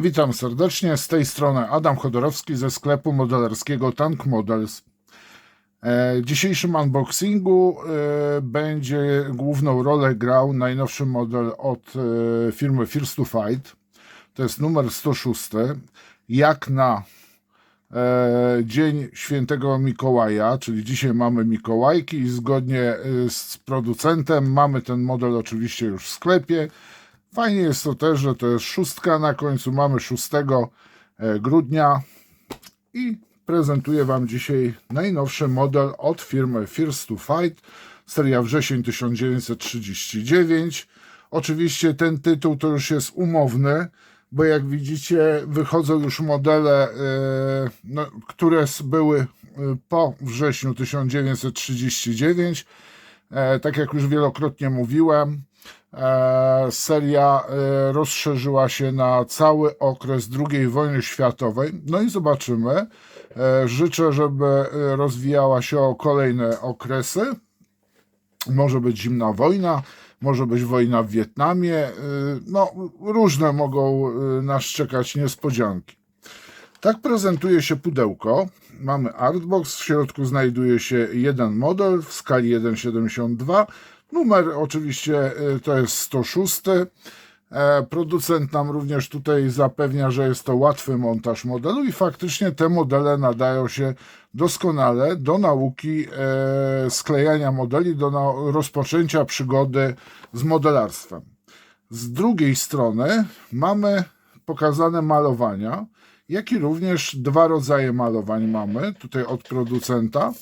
Witam serdecznie, z tej strony Adam Chodorowski ze sklepu modelarskiego Tank Models. W dzisiejszym unboxingu będzie główną rolę grał najnowszy model od firmy First to Fight. To jest numer 106. Jak na Dzień Świętego Mikołaja, czyli dzisiaj mamy Mikołajki i zgodnie z producentem mamy ten model oczywiście już w sklepie. Fajnie jest to też, że to jest 6 na końcu, mamy 6 grudnia i prezentuję Wam dzisiaj najnowszy model od firmy First to Fight, seria wrzesień 1939. Oczywiście ten tytuł to już jest umowny, bo jak widzicie wychodzą już modele, które były po wrześniu 1939. Tak jak już wielokrotnie mówiłem, seria rozszerzyła się na cały okres II wojny światowej. No i zobaczymy. Życzę, żeby rozwijała się o kolejne okresy. Może być zimna wojna, może być wojna w Wietnamie. No, różne mogą nas czekać niespodzianki. Tak prezentuje się pudełko. Mamy artbox, w środku znajduje się jeden model w skali 1,72. Numer oczywiście to jest 106. Producent nam również tutaj zapewnia, że jest to łatwy montaż modelu i faktycznie te modele nadają się doskonale do nauki sklejania modeli, do rozpoczęcia przygody z modelarstwem. Z drugiej strony mamy pokazane malowania, jak i również dwa rodzaje malowań mamy tutaj od producenta,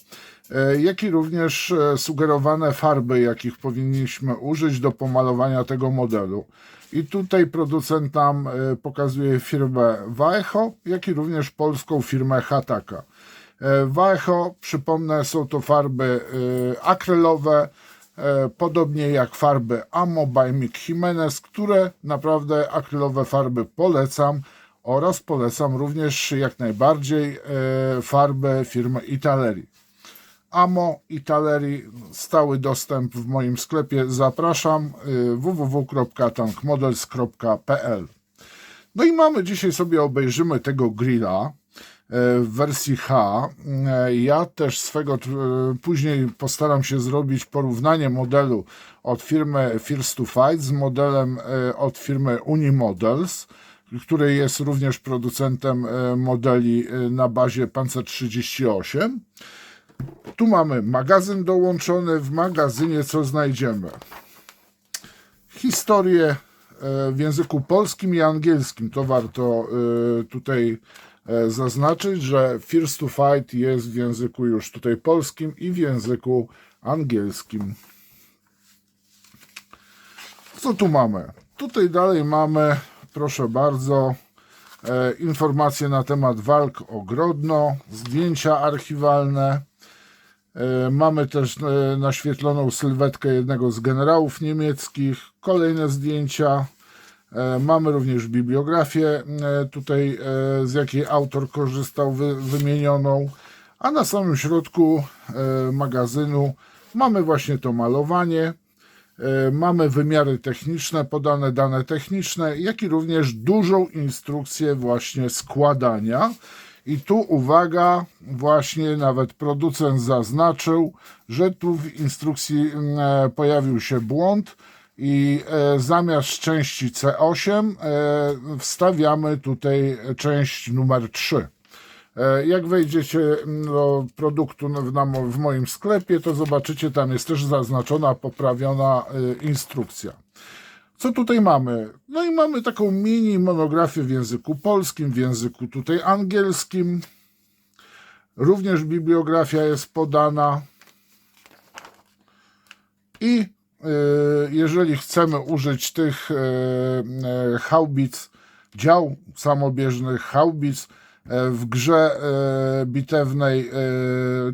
jak i również sugerowane farby, jakich powinniśmy użyć do pomalowania tego modelu. I tutaj producent nam pokazuje firmę Vallejo, jak i również polską firmę Hataka. Vallejo, przypomnę, są to farby akrylowe, podobnie jak farby Amo by Mick Jimenez, które naprawdę akrylowe farby polecam. Oraz polecam również jak najbardziej farby firmy Italeri. Amo, Italeri, stały dostęp w moim sklepie. Zapraszam, www.tankmodels.pl. No i mamy dzisiaj sobie obejrzymy tego grilla w wersji H. Ja też później postaram się zrobić porównanie modelu od firmy First to Fight z modelem od firmy Unimodels, który jest również producentem modeli na bazie Panzer 38. Tu mamy magazyn dołączony. W magazynie co znajdziemy? Historię w języku polskim i angielskim. To warto tutaj zaznaczyć, że First to Fight jest w języku już tutaj polskim i w języku angielskim. Co tu mamy? Tutaj dalej mamy, proszę bardzo, informacje na temat walk o Grodno, zdjęcia archiwalne. Mamy też naświetloną sylwetkę jednego z generałów niemieckich, kolejne zdjęcia. Mamy również bibliografię tutaj, z jakiej autor korzystał, wymienioną. A na samym środku magazynu mamy właśnie to malowanie. Mamy wymiary techniczne, podane dane techniczne, jak i również dużą instrukcję właśnie składania. I tu uwaga, właśnie nawet producent zaznaczył, że tu w instrukcji pojawił się błąd i zamiast części C8 wstawiamy tutaj część numer 3. Jak wejdziecie do produktu w moim sklepie, to zobaczycie, tam jest też zaznaczona, poprawiona instrukcja. Co tutaj mamy? No i mamy taką mini monografię w języku polskim, w języku tutaj angielskim. Również bibliografia jest podana. I jeżeli chcemy użyć tych haubic, dział samobieżnych haubic w grze bitewnej,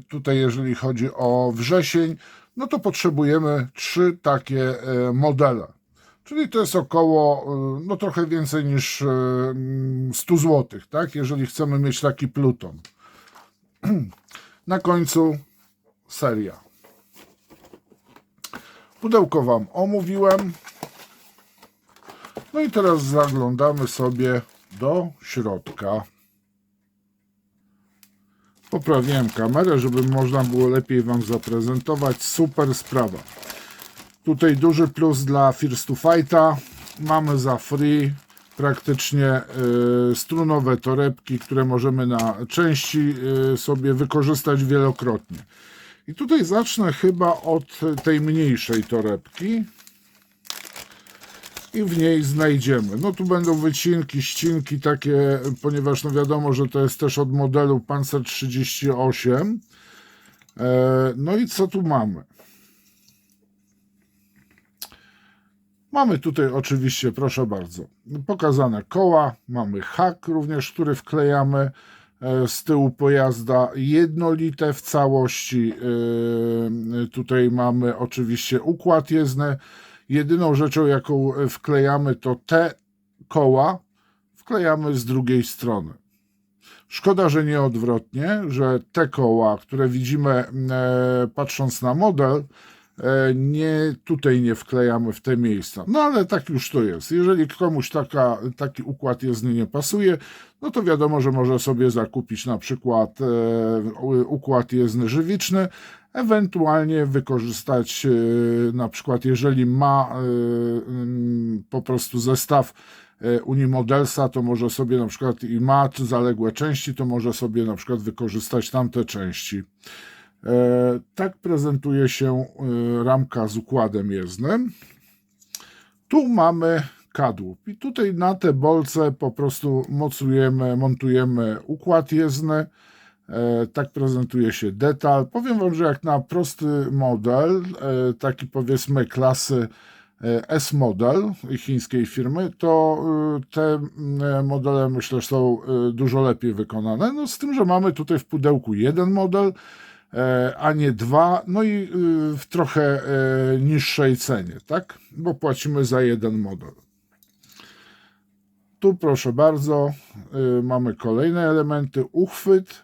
tutaj jeżeli chodzi o wrzesień, no to potrzebujemy 3 takie modele. Czyli to jest około, no trochę więcej niż 100 zł, tak? Jeżeli chcemy mieć taki pluton. Na końcu seria. Pudełko Wam omówiłem. No i teraz zaglądamy sobie do środka. Poprawiłem kamerę, żeby można było lepiej Wam zaprezentować. Super sprawa. Tutaj duży plus dla First to Fighta. Mamy za free praktycznie strunowe torebki, które możemy na części sobie wykorzystać wielokrotnie. I tutaj zacznę chyba od tej mniejszej torebki. I w niej znajdziemy. No tu będą wycinki, ścinki takie, ponieważ no wiadomo, że to jest też od modelu Panzer 38. No i co tu mamy? Mamy tutaj oczywiście, proszę bardzo, pokazane koła, mamy hak również, który wklejamy z tyłu pojazda, jednolite w całości. Tutaj mamy oczywiście układ jezdny. Jedyną rzeczą, jaką wklejamy, to te koła wklejamy z drugiej strony. Szkoda, że nie odwrotnie, że te koła, które widzimy patrząc na model, tutaj nie wklejamy w te miejsca. No ale tak już to jest. Jeżeli komuś taki układ jezdny nie pasuje, no to wiadomo, że może sobie zakupić na przykład układ jezdny żywiczny, ewentualnie wykorzystać na przykład, jeżeli ma po prostu zestaw Unimodelsa, to może sobie na przykład i ma zaległe części, to może sobie na przykład wykorzystać tamte części. Tak prezentuje się ramka z układem jezdnym. Tu mamy kadłub i tutaj na te bolce po prostu montujemy układ jezdny. Tak prezentuje się detal. Powiem Wam, że jak na prosty model, taki powiedzmy klasy S-model chińskiej firmy, to te modele myślę, że są dużo lepiej wykonane. No z tym, że mamy tutaj w pudełku jeden model, a nie dwa, no i w trochę niższej cenie, tak? Bo płacimy za jeden model. Tu proszę bardzo, mamy kolejne elementy, uchwyt,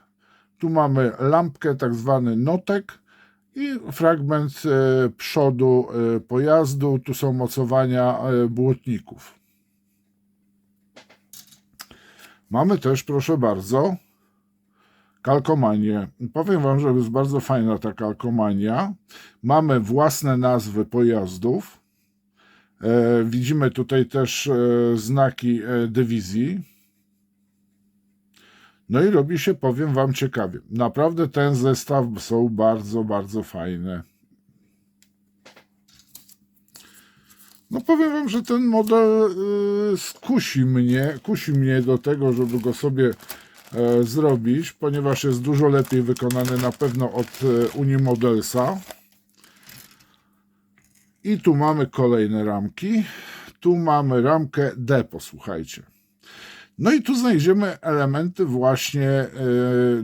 tu mamy lampkę, tak zwany notek i fragment przodu pojazdu, tu są mocowania błotników. Mamy też, proszę bardzo, kalkomanię. Powiem Wam, że jest bardzo fajna ta kalkomania. Mamy własne nazwy pojazdów. Widzimy tutaj też znaki dywizji. No i robi się, powiem Wam, ciekawie. Naprawdę ten zestaw są bardzo, bardzo fajne. No powiem Wam, że ten model kusi mnie do tego, żeby go sobie zrobić, ponieważ jest dużo lepiej wykonany na pewno od Unimodelsa. I tu mamy kolejne ramki. Tu mamy ramkę D, posłuchajcie. No i tu znajdziemy elementy właśnie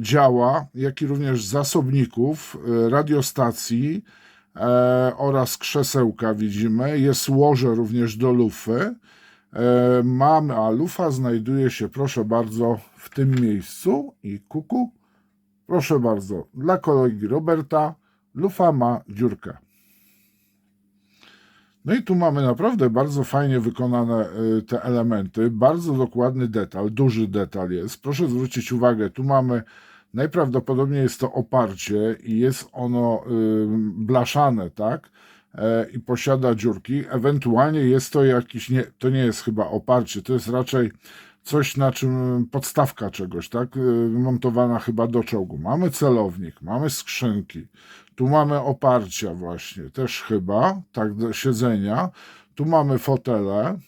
działa, jak i również zasobników, radiostacji oraz krzesełka widzimy. Jest łoże również do lufy. A lufa znajduje się, proszę bardzo, w tym miejscu i kuku. Proszę bardzo, dla kolegi Roberta lufa ma dziurkę. No i tu mamy naprawdę bardzo fajnie wykonane te elementy, bardzo dokładny detal, duży detal jest. Proszę zwrócić uwagę, tu mamy, najprawdopodobniej jest to oparcie i jest ono blaszane, tak? I posiada dziurki. Ewentualnie jest to jakiś, to nie jest chyba oparcie, to jest raczej coś, na czym podstawka czegoś, tak? Montowana chyba do czołgu. Mamy celownik, mamy skrzynki, tu mamy oparcia właśnie, też chyba, tak, do siedzenia. Tu mamy fotele.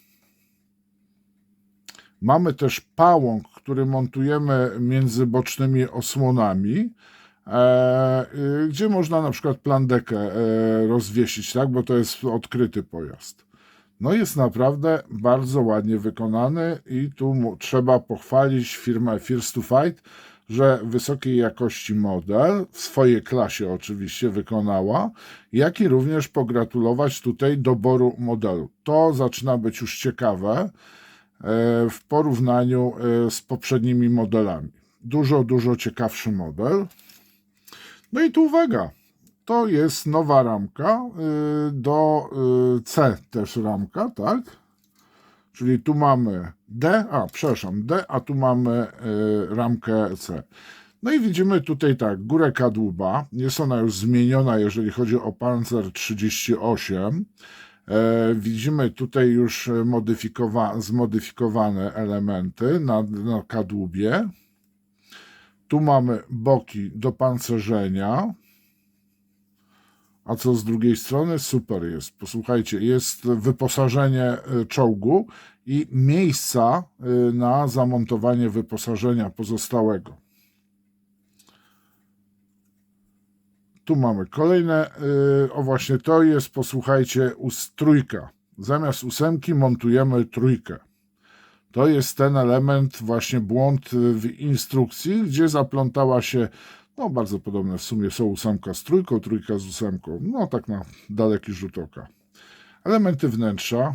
Mamy też pałąk, który montujemy między bocznymi osłonami, gdzie można na przykład plandekę rozwiesić, tak, bo to jest odkryty pojazd. No jest naprawdę bardzo ładnie wykonany i tu trzeba pochwalić firmę First to Fight, że wysokiej jakości model, w swojej klasie oczywiście wykonała, jak i również pogratulować tutaj doboru modelu. To zaczyna być już ciekawe w porównaniu z poprzednimi modelami. Dużo ciekawszy model. No i tu uwaga, to jest nowa ramka, do C też ramka, tak? Czyli tu mamy D, D, a tu mamy ramkę C. No i widzimy tutaj tak, górę kadłuba, jest ona już zmieniona, jeżeli chodzi o Panzer 38. Widzimy tutaj już zmodyfikowane elementy na kadłubie. Tu mamy boki do pancerzenia. A co z drugiej strony? Super jest. Posłuchajcie, jest wyposażenie czołgu i miejsca na zamontowanie wyposażenia pozostałego. Tu mamy kolejne, o właśnie to jest, posłuchajcie, trójka. Zamiast 8 montujemy trójkę. To jest ten element, właśnie błąd w instrukcji, gdzie zaplątała się, no bardzo podobne w sumie są 8 z trójką, trójka z 8, no tak na daleki rzut oka. Elementy wnętrza.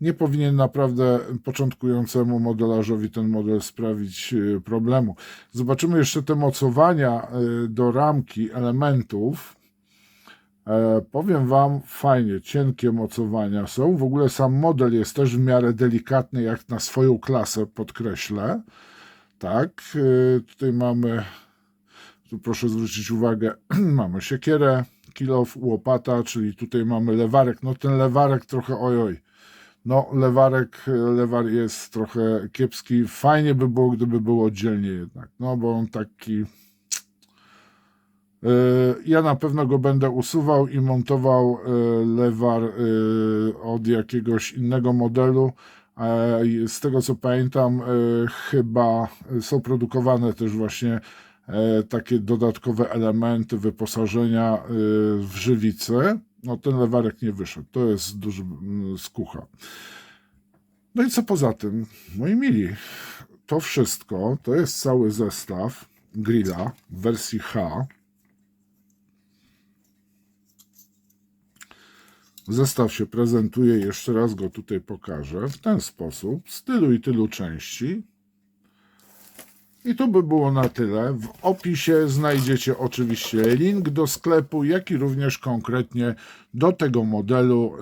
Nie powinien naprawdę początkującemu modelarzowi ten model sprawić problemu. Zobaczymy jeszcze te mocowania do ramki elementów. Powiem Wam, fajnie, cienkie mocowania są. W ogóle sam model jest też w miarę delikatny, jak na swoją klasę, podkreślę. Tak, tutaj mamy, tu proszę zwrócić uwagę, mamy siekierę, kilof, łopata, czyli tutaj mamy lewarek. No ten lewarek trochę ojoj. No, lewar jest trochę kiepski. Fajnie by było, gdyby było oddzielnie jednak. No, bo on taki... Ja na pewno go będę usuwał i montował lewar od jakiegoś innego modelu. Z tego co pamiętam, chyba są produkowane też właśnie takie dodatkowe elementy wyposażenia w żywicy. No ten lewarek nie wyszedł, to jest duży skucha. No i co poza tym, moi mili, to wszystko, to jest cały zestaw grilla w wersji H. Zestaw się prezentuje, jeszcze raz go tutaj pokażę, w ten sposób, z tylu i tylu części. I to by było na tyle. W opisie znajdziecie oczywiście link do sklepu, jak i również konkretnie do tego modelu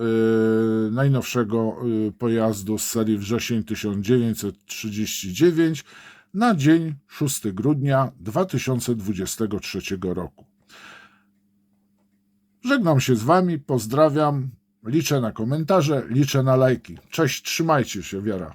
najnowszego pojazdu z serii wrzesień 1939 na dzień 6 grudnia 2023 roku. Żegnam się z Wami, pozdrawiam, liczę na komentarze, liczę na lajki. Cześć, trzymajcie się, Wiara.